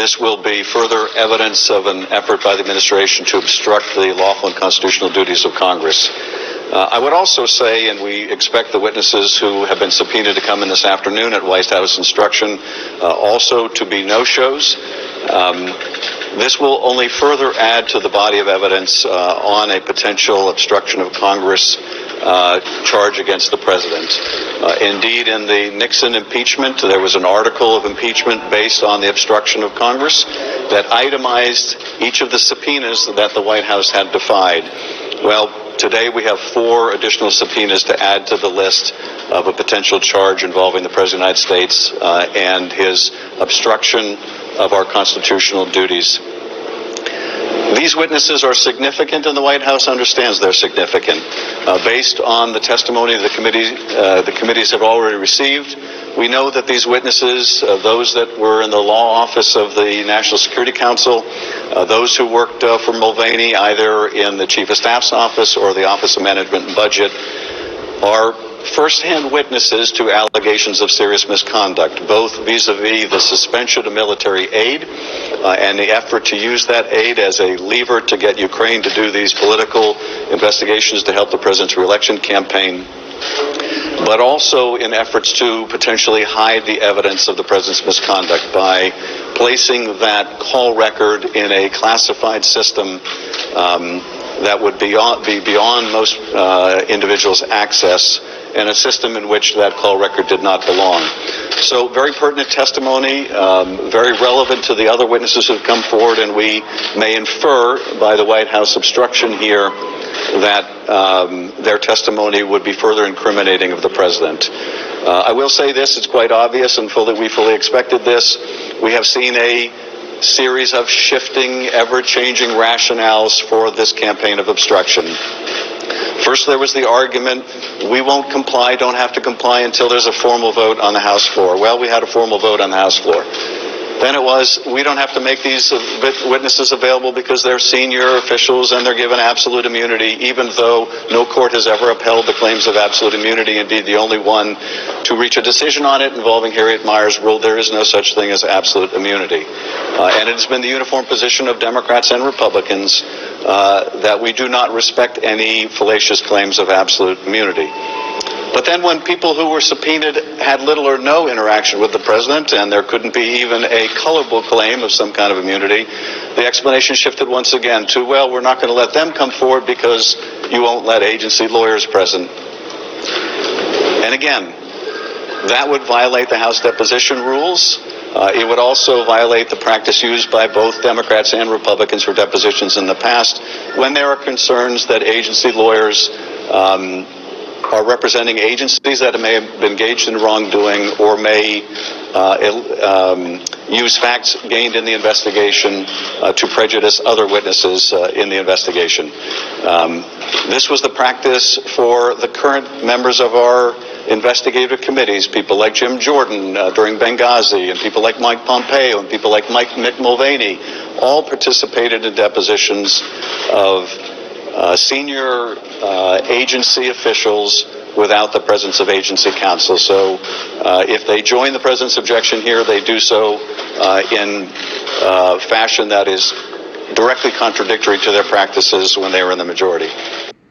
This will be further evidence of an effort by the administration to obstruct the lawful and constitutional duties of Congress. I would also say, and we expect the witnesses who have been subpoenaed to come in this afternoon at White House instruction also to be no-shows. This will only further add to the body of evidence on a potential obstruction of Congress charge against the president. Indeed, in the Nixon impeachment, there was an article of impeachment based on the obstruction of Congress that itemized each of the subpoenas that the White House had defied. Well, today we have 4 additional subpoenas to add to the list of a potential charge involving the President of the United States and his obstruction of our constitutional duties. These witnesses are significant, and the White House understands they're significant. Based on the testimony the committees have already received, we know that these witnesses, those that were in the law office of the National Security Council, those who worked for Mulvaney either in the Chief of Staff's office or the Office of Management and Budget, are first-hand witnesses to allegations of serious misconduct, both vis-a-vis the suspension of military aid and the effort to use that aid as a lever to get Ukraine to do these political investigations to help the president's re-election campaign, but also in efforts to potentially hide the evidence of the president's misconduct by placing that call record in a classified system that would be beyond most individuals' access, and a system in which that call record did not belong. So very pertinent testimony, very relevant to the other witnesses who have come forward, and we may infer by the White House obstruction here that their testimony would be further incriminating of the president. I will say this, it's quite obvious, and we fully expected this. We have seen a series of shifting, ever-changing rationales for this campaign of obstruction. First, there was the argument, we won't comply, don't have to comply until there's a formal vote on the House floor. Well, we had a formal vote on the House floor. Then it was, we don't have to make these witnesses available because they're senior officials and they're given absolute immunity, even though no court has ever upheld the claims of absolute immunity. Indeed, the only one to reach a decision on it involving Harriet Miers ruled there is no such thing as absolute immunity. And it has been the uniform position of Democrats and Republicans that we do not respect any fallacious claims of absolute immunity. But then when people who were subpoenaed had little or no interaction with the president, and there couldn't be even a colorable claim of some kind of immunity, the explanation shifted once again to, well, we're not going to let them come forward because you won't let agency lawyers present. And again, that would violate the House deposition rules. It would also violate the practice used by both Democrats and Republicans for depositions in the past when there are concerns that agency lawyers are representing agencies that may have been engaged in wrongdoing or may use facts gained in the investigation to prejudice other witnesses in the investigation. This was the practice for the current members of our investigative committees, people like Jim Jordan during Benghazi, and people like Mike Pompeo, and people like Mick Mulvaney, all participated in depositions of senior agency officials without the presence of agency counsel. So if they join the president's objection here, they do so in fashion that is directly contradictory to their practices when they were in the majority.